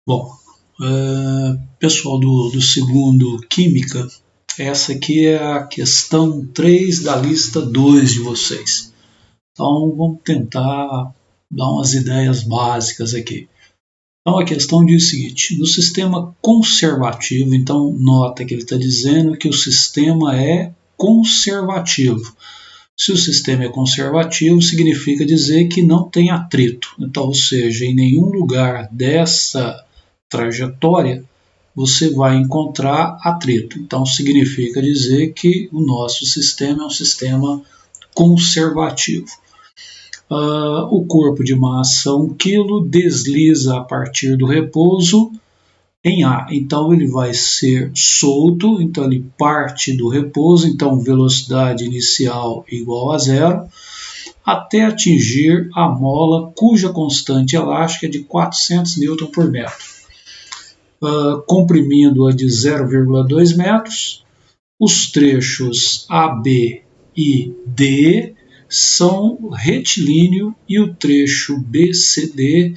Bom, pessoal do segundo Química, essa aqui é a questão 3 da lista 2 de vocês. Então vamos tentar dar umas ideias básicas aqui. Então a questão diz o seguinte: no sistema conservativo, então nota que ele está dizendo que o sistema é conservativo. Se o sistema é conservativo, significa dizer que não tem atrito. Então, ou seja, em nenhum lugar dessa trajetória você vai encontrar atrito. Então, significa dizer que o nosso sistema é um sistema conservativo. O corpo de massa 1 kg desliza a partir do repouso em A. Então, ele vai ser solto, então ele parte do repouso, então velocidade inicial igual a zero, até atingir a mola cuja constante elástica é de 400 Nm por metro. Comprimindo-a de 0,2 metros, os trechos AB e D são retilíneo e o trecho BCD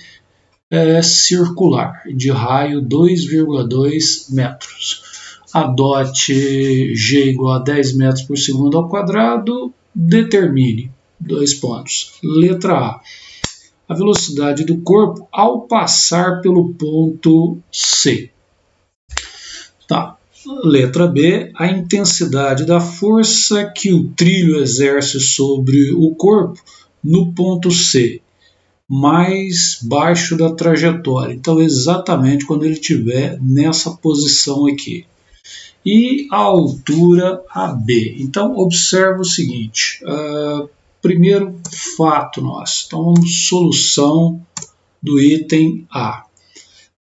é circular, de raio 2,2 metros. Adote G igual a 10 metros por segundo ao quadrado, determine, 2 pontos. Letra A velocidade do corpo ao passar pelo ponto C. Tá. Letra B, a intensidade da força que o trilho exerce sobre o corpo no ponto C, mais baixo da trajetória. Então, exatamente quando ele estiver nessa posição aqui. E a altura AB. Então, observa o seguinte. Primeiro fato nosso. Então, vamos solução do item A.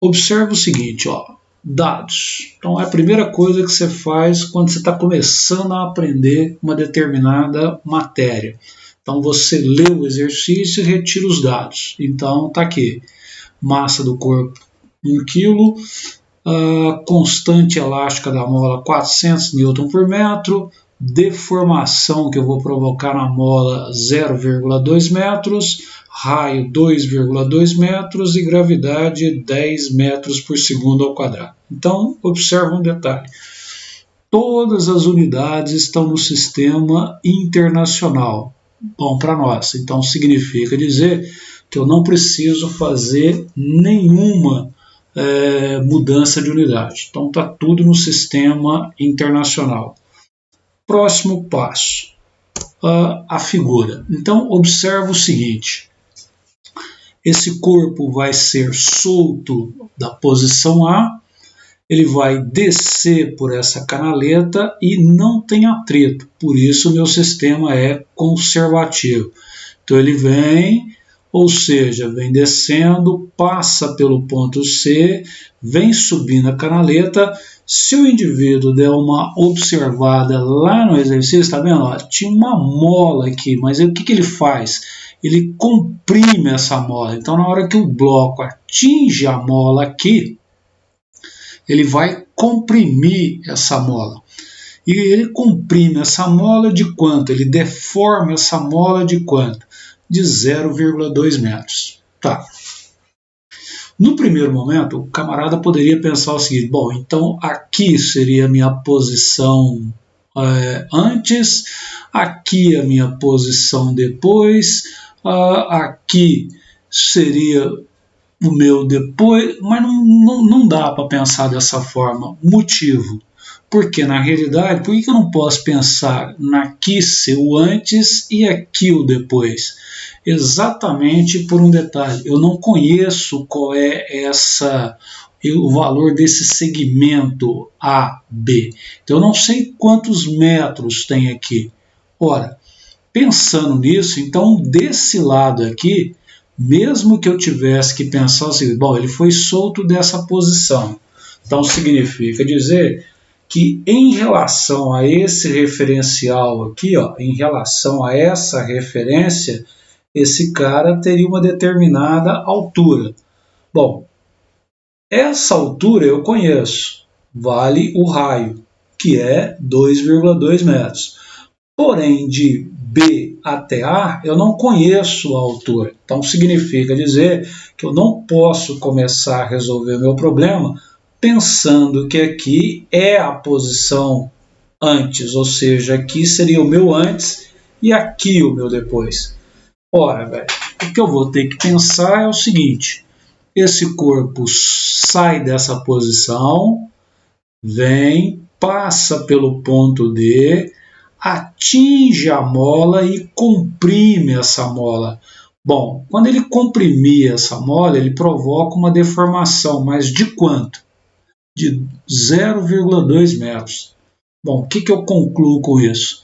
Observa o seguinte, ó, dados. Então, é a primeira coisa que você faz quando você está começando a aprender uma determinada matéria. Então, você lê o exercício e retira os dados. Então, está aqui. Massa do corpo, 1 kg. Constante elástica da mola, 400 Nm por metro. Deformação que eu vou provocar na mola, 0,2 metros. Raio, 2,2 metros. E gravidade, 10 metros por segundo ao quadrado. Então, observa um detalhe. Todas as unidades estão no sistema internacional. Bom para nós. Então, significa dizer que eu não preciso fazer nenhuma mudança de unidade. Então, está tudo no sistema internacional. Próximo passo, a figura. Então, observa o seguinte. Esse corpo vai ser solto da posição A, ele vai descer por essa canaleta e não tem atrito, por isso o meu sistema é conservativo. Então ele vem, ou seja, vem descendo, passa pelo ponto C, vem subindo a canaleta. Se o indivíduo der uma observada lá no exercício, está vendo? Ó, tinha uma mola aqui, mas o que ele faz? Ele comprime essa mola. Então na hora que o bloco atinge a mola aqui, ele vai comprimir essa mola. E ele comprime essa mola de quanto? Ele deforma essa mola de quanto? De 0,2 metros. Tá. No primeiro momento, o camarada poderia pensar o seguinte: bom, então aqui seria a minha posição antes, aqui a minha posição depois, aqui seria o meu depois, mas não dá para pensar dessa forma. Motivo. Porque na realidade, por que eu não posso pensar aqui ser o antes e aqui o depois? Exatamente por um detalhe. Eu não conheço qual é o valor desse segmento AB. Então eu não sei quantos metros tem aqui. Ora, pensando nisso, então desse lado aqui, mesmo que eu tivesse que pensar o seguinte: bom, ele foi solto dessa posição. Então significa dizer que em relação a esse referencial aqui, ó, em relação a essa referência, esse cara teria uma determinada altura. Bom, essa altura eu conheço, vale o raio, que é 2,2 metros. Porém, de B até A, eu não conheço a altura. Então significa dizer que eu não posso começar a resolver o meu problema pensando que aqui é a posição antes, ou seja, aqui seria o meu antes e aqui o meu depois. Ora, velho, o que eu vou ter que pensar é o seguinte: esse corpo sai dessa posição, vem, passa pelo ponto D, atinge a mola e comprime essa mola. Bom, quando ele comprimir essa mola, ele provoca uma deformação, mas de quanto? De 0,2 metros. Bom, o que eu concluo com isso?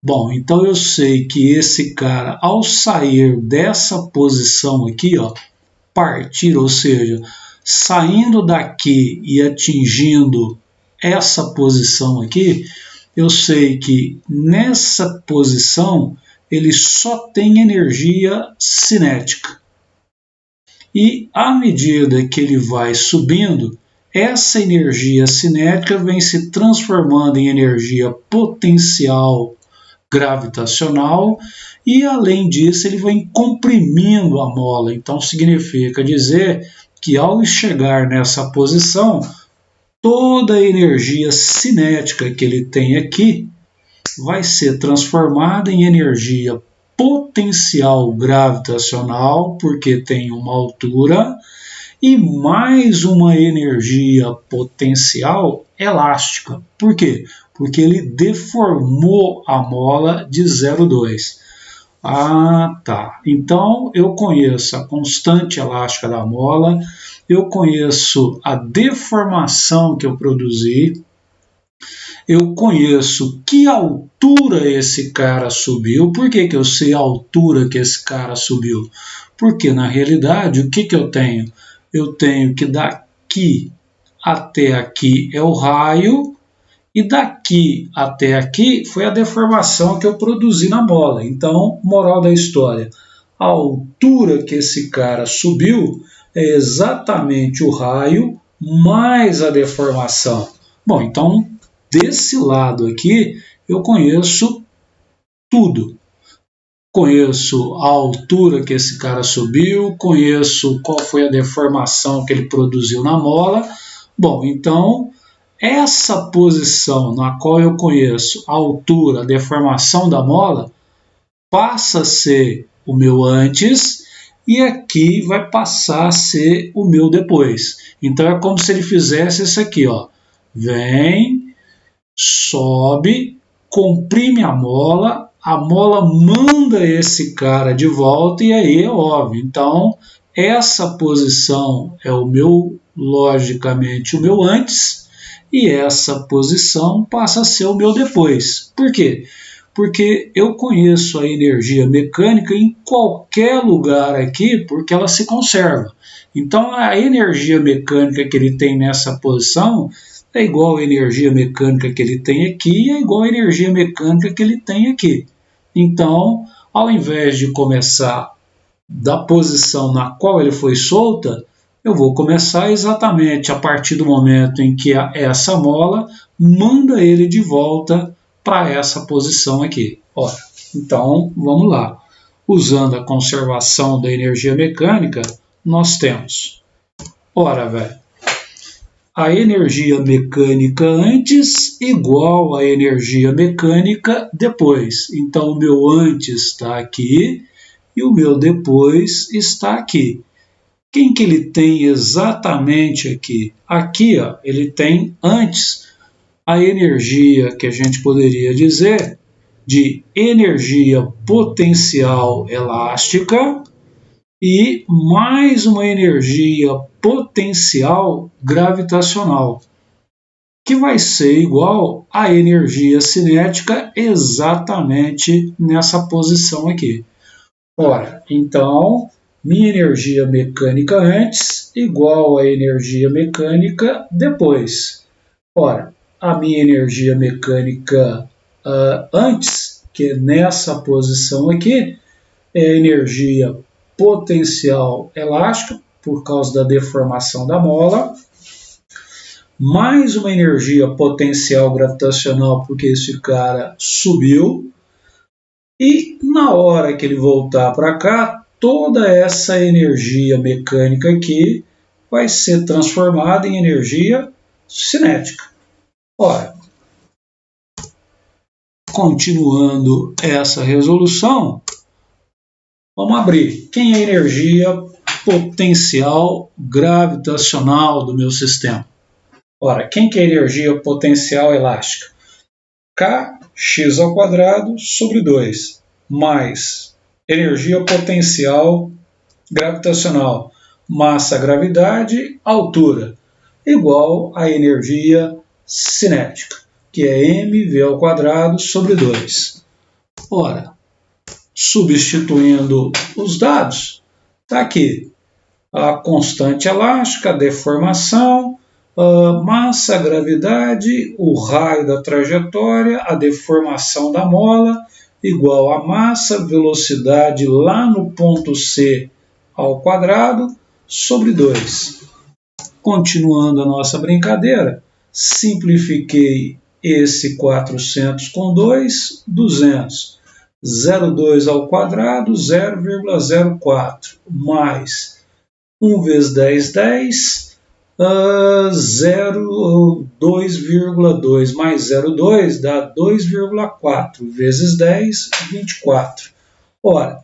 Bom, então eu sei que esse cara, ao sair dessa posição aqui, ó, partir, ou seja, saindo daqui e atingindo essa posição aqui, eu sei que nessa posição ele só tem energia cinética. E à medida que ele vai subindo, essa energia cinética vem se transformando em energia potencial gravitacional e, além disso, ele vem comprimindo a mola. Então, significa dizer que, ao chegar nessa posição, toda a energia cinética que ele tem aqui vai ser transformada em energia potencial gravitacional, porque tem uma altura, e mais uma energia potencial elástica. Por quê? Porque ele deformou a mola de 0,2. Ah, tá. Então eu conheço a constante elástica da mola, eu conheço a deformação que eu produzi, eu conheço que altura esse cara subiu. Por que eu sei a altura que esse cara subiu? Porque na realidade o que eu tenho? Eu tenho que daqui até aqui é o raio, e daqui até aqui foi a deformação que eu produzi na mola. Então, moral da história, a altura que esse cara subiu é exatamente o raio mais a deformação. Bom, então, desse lado aqui, eu conheço tudo. Conheço a altura que esse cara subiu, conheço qual foi a deformação que ele produziu na mola. Bom, então, essa posição na qual eu conheço a altura, a deformação da mola, passa a ser o meu antes e aqui vai passar a ser o meu depois. Então é como se ele fizesse isso aqui, ó. Vem, sobe, comprime a mola manda esse cara de volta e aí é óbvio. Então, essa posição é o meu, logicamente, o meu antes, e essa posição passa a ser o meu depois. Por quê? Porque eu conheço a energia mecânica em qualquer lugar aqui, porque ela se conserva. Então, a energia mecânica que ele tem nessa posição é igual à energia mecânica que ele tem aqui e é igual à energia mecânica que ele tem aqui. Então, ao invés de começar da posição na qual ele foi solta, eu vou começar exatamente a partir do momento em que essa mola manda ele de volta para essa posição aqui. Ora, então, vamos lá. Usando a conservação da energia mecânica, nós temos, ora, velho, a energia mecânica antes igual à energia mecânica depois. Então, o meu antes está aqui e o meu depois está aqui. Quem que ele tem exatamente aqui? Aqui, ó, ele tem antes a energia que a gente poderia dizer de energia potencial elástica e mais uma energia potencial gravitacional, que vai ser igual à energia cinética exatamente nessa posição aqui. Ora, então, minha energia mecânica antes igual à energia mecânica depois. Ora, a minha energia mecânica antes, que é nessa posição aqui, é a energia potencial elástica, por causa da deformação da mola, mais uma energia potencial gravitacional, porque esse cara subiu, E na hora que ele voltar para cá, toda essa energia mecânica aqui vai ser transformada em energia cinética. Ora, continuando essa resolução, vamos abrir. Quem é a energia potencial gravitacional do meu sistema? Ora, quem que é a energia potencial elástica? Kx² sobre 2, mais energia potencial gravitacional, massa, gravidade, altura, igual a energia cinética, que é mv² sobre 2. Ora, substituindo os dados, está aqui a constante elástica, a deformação, a massa, a gravidade, o raio da trajetória, a deformação da mola, igual a massa, velocidade lá no ponto C ao quadrado, sobre 2. Continuando a nossa brincadeira, simplifiquei esse 400 com 2, 200. 0,2 ao quadrado, 0,04, mais 1 vezes 10, 10, 2,2 mais 0,2 dá 2,4 vezes 10, 24. Ora,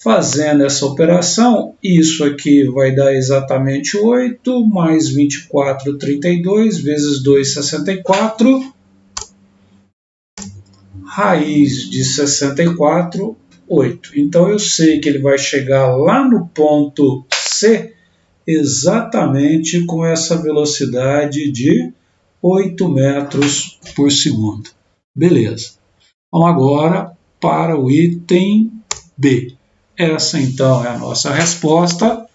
fazendo essa operação, isso aqui vai dar exatamente 8, mais 24, 32, vezes 2, 64. Raiz de 64, 8. Então eu sei que ele vai chegar lá no ponto C exatamente com essa velocidade de 8 metros por segundo. Beleza. Vamos agora para o item B. Essa então é a nossa resposta,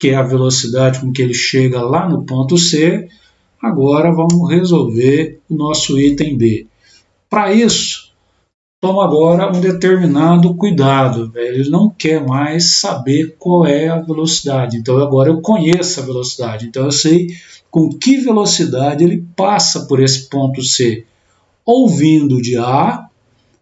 que é a velocidade com que ele chega lá no ponto C. Agora vamos resolver o nosso item B. Para isso, toma agora um determinado cuidado. Ele não quer mais saber qual é a velocidade. Então agora eu conheço a velocidade. Então eu sei com que velocidade ele passa por esse ponto C. Ou vindo de A,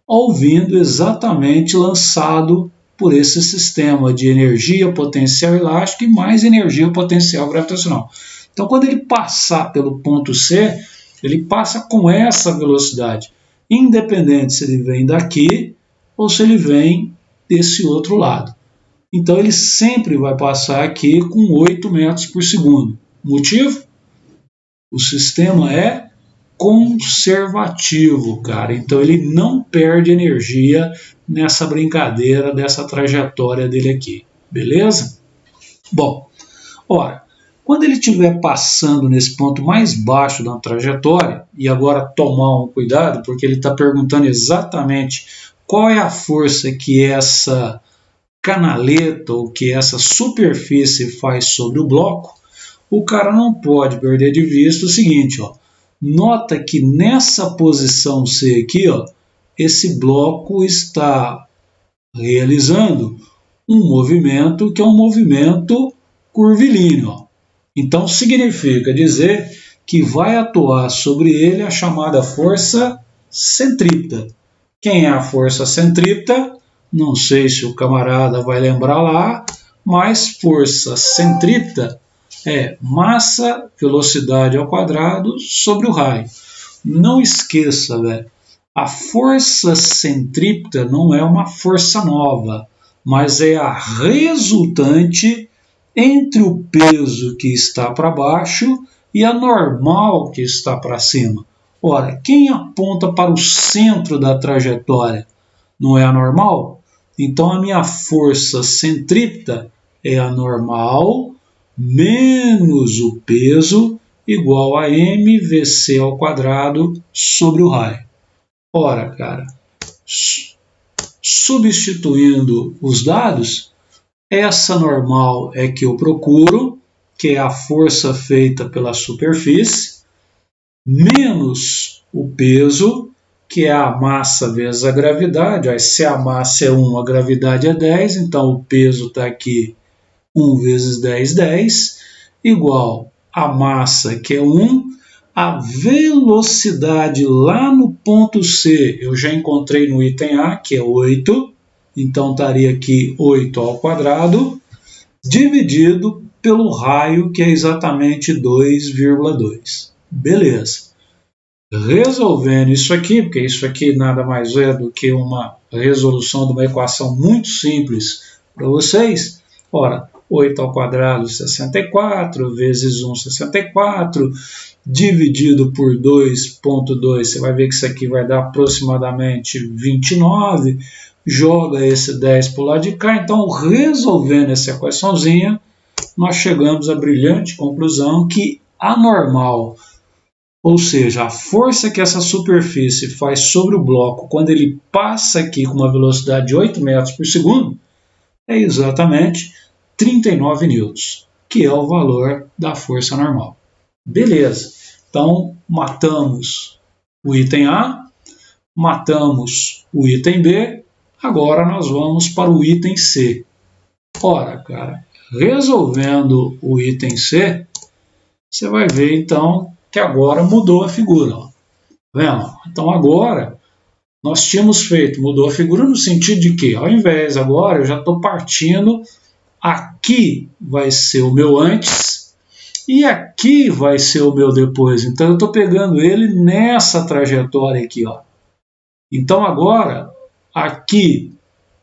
ou vindo exatamente lançado por esse sistema de energia potencial elástica e mais energia potencial gravitacional. Então quando ele passar pelo ponto C, ele passa com essa velocidade, independente se ele vem daqui ou se ele vem desse outro lado. Então ele sempre vai passar aqui com 8 metros por segundo. Motivo? O sistema é conservativo, cara. Então ele não perde energia nessa brincadeira dessa trajetória dele aqui. Beleza? Bom, ora, quando ele estiver passando nesse ponto mais baixo da trajetória, e agora tomar um cuidado, porque ele está perguntando exatamente qual é a força que essa canaleta ou que essa superfície faz sobre o bloco, o cara não pode perder de vista o seguinte, ó. Nota que nessa posição C aqui, ó, esse bloco está realizando um movimento que é um movimento curvilíneo, ó. Então significa dizer que vai atuar sobre ele a chamada força centrípeta. Quem é a força centrípeta? Não sei se o camarada vai lembrar lá, mas força centrípeta é massa, velocidade ao quadrado sobre o raio. Não esqueça, velho, a força centrípeta não é uma força nova, mas é a resultante entre o peso que está para baixo e a normal que está para cima. Ora, quem aponta para o centro da trajetória não é a normal? Então a minha força centrípeta é a normal menos o peso igual a mvc ao quadrado sobre o raio. Ora, cara, substituindo os dados, essa normal é que eu procuro, que é a força feita pela superfície, menos o peso, que é a massa vezes a gravidade. Se a massa é 1, a gravidade é 10, então o peso está aqui 1 vezes 10, 10, igual a massa, que é 1, A velocidade lá no ponto C, eu já encontrei no item A, que é 8, então estaria aqui 8 ao quadrado, dividido pelo raio, que é exatamente 2,2. Beleza. Resolvendo isso aqui, porque isso aqui nada mais é do que uma resolução de uma equação muito simples para vocês. Ora, 8 ao quadrado, 64, vezes 1, 64, dividido por 2,2, você vai ver que isso aqui vai dar aproximadamente 29, joga esse 10 para o lado de cá, então resolvendo essa equaçãozinha, nós chegamos à brilhante conclusão que a normal, ou seja, a força que essa superfície faz sobre o bloco quando ele passa aqui com uma velocidade de 8 metros por segundo, é exatamente 39 newtons, que é o valor da força normal. Beleza, então matamos o item A, matamos o item B, agora nós vamos para o item C. Ora, cara, resolvendo o item C, você vai ver então que agora mudou a figura. Ó. Vendo? Então agora nós tínhamos feito, mudou a figura no sentido de que, ao invés agora, eu já estou partindo, aqui vai ser o meu antes e aqui vai ser o meu depois. Então eu estou pegando ele nessa trajetória aqui. Ó. Então agora, aqui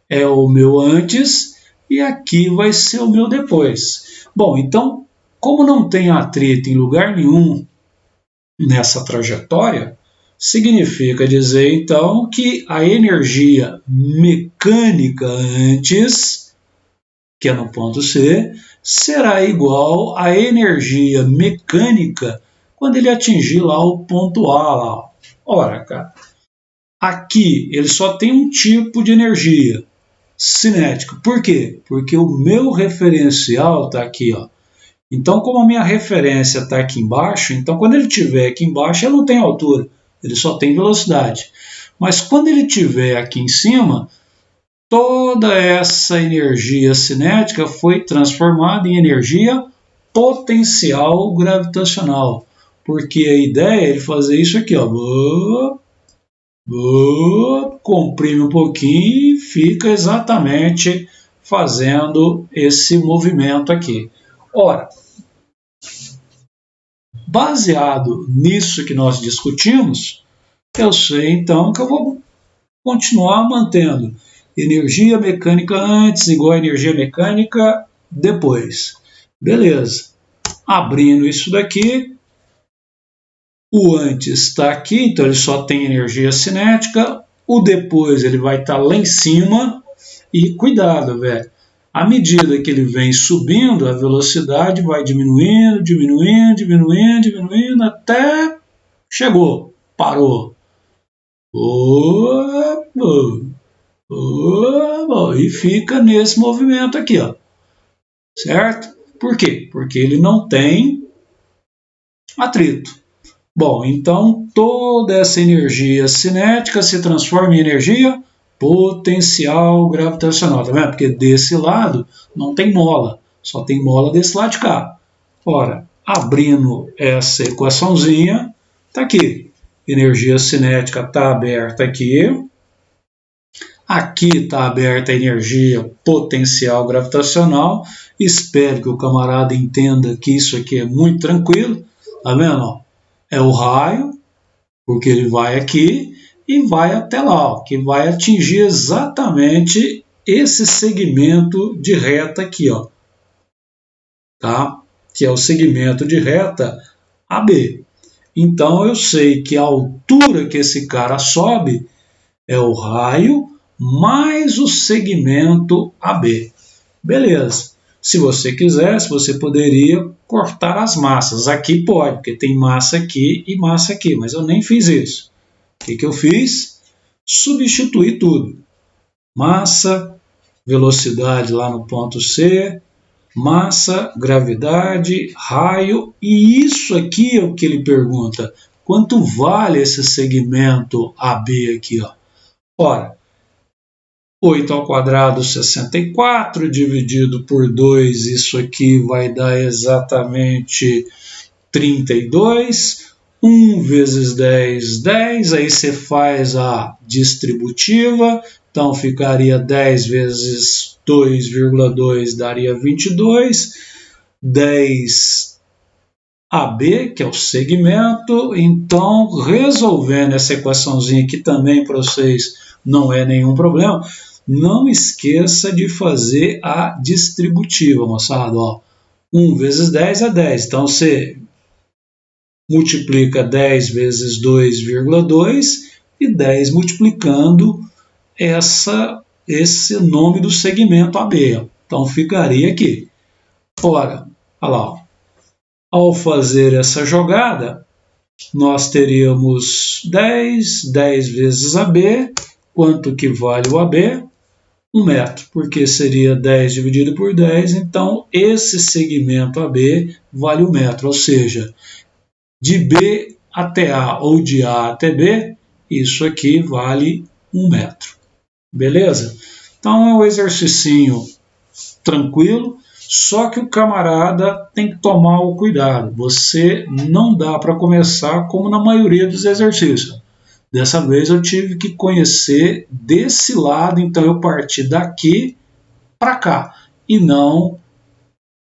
é o meu antes e aqui vai ser o meu depois. Bom, então, como não tem atrito em lugar nenhum nessa trajetória, significa dizer então que a energia mecânica antes, que é no ponto C, será igual à energia mecânica quando ele atingir lá o ponto A. Lá. Ora, cara, aqui ele só tem um tipo de energia, cinética. Por quê? Porque o meu referencial está aqui, ó. Então, como a minha referência está aqui embaixo, então quando ele estiver aqui embaixo, ele não tem altura, ele só tem velocidade. Mas quando ele estiver aqui em cima, toda essa energia cinética foi transformada em energia potencial gravitacional. Porque a ideia é ele fazer isso aqui, ó. Comprime um pouquinho e fica exatamente fazendo esse movimento aqui. Ora, baseado nisso que nós discutimos, eu sei então que eu vou continuar mantendo energia mecânica antes igual a energia mecânica depois. Beleza. Abrindo isso daqui, o antes está aqui, então ele só tem energia cinética, o depois ele vai estar lá em cima e cuidado, velho. À medida que ele vem subindo, a velocidade vai diminuindo, diminuindo, diminuindo, diminuindo, até chegou, parou. E fica nesse movimento aqui, ó. Certo? Por quê? Porque ele não tem atrito. Bom, então toda essa energia cinética se transforma em energia potencial gravitacional, tá vendo? Porque desse lado não tem mola, só tem mola desse lado de cá. Ora, abrindo essa equaçãozinha, tá aqui. Energia cinética está aberta aqui. Aqui está aberta a energia potencial gravitacional. Espero que o camarada entenda que isso aqui é muito tranquilo. Tá vendo? É o raio, porque ele vai aqui e vai até lá, ó, que vai atingir exatamente esse segmento de reta aqui, ó, tá? Que é o segmento de reta AB. Então eu sei que a altura que esse cara sobe é o raio mais o segmento AB. Beleza. Se você quisesse, você poderia cortar as massas. Aqui pode, porque tem massa aqui e massa aqui, mas eu nem fiz isso. O que eu fiz? Substituí tudo. Massa, velocidade lá no ponto C, massa, gravidade, raio, e isso aqui é o que ele pergunta. Quanto vale esse segmento AB aqui? Ó? Ora, 8 ao quadrado, 64, dividido por 2, isso aqui vai dar exatamente 32. 1 vezes 10, 10, aí você faz a distributiva, então ficaria 10 vezes 2,2 daria 22, 10 AB, que é o segmento, então resolvendo essa equaçãozinha aqui também para vocês não é nenhum problema, não esqueça de fazer a distributiva, moçada, ó. 1 vezes 10 é 10, então você multiplica 10 vezes 2,2 e 10 multiplicando esse nome do segmento AB. Então ficaria aqui. Ora, olha lá, ó. Ao fazer essa jogada, nós teríamos 10 vezes AB. Quanto que vale o AB? 1 metro, porque seria 10 dividido por 10, então esse segmento AB vale 1 metro, ou seja, de B até A ou de A até B, isso aqui vale 1 metro. Beleza? Então é um exercício tranquilo, só que o camarada tem que tomar o cuidado. Você não dá para começar como na maioria dos exercícios. Dessa vez eu tive que conhecer desse lado, então eu parti daqui para cá e não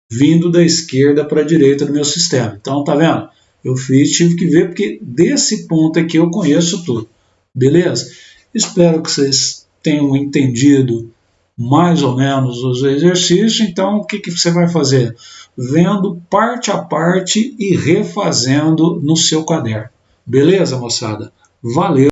vindo da esquerda para a direita do meu sistema. Então, tá vendo? Eu tive que ver porque desse ponto aqui eu conheço tudo. Beleza? Espero que vocês tenham entendido mais ou menos os exercícios. Então, o que você vai fazer? Vendo parte a parte e refazendo no seu caderno. Beleza, moçada? Valeu!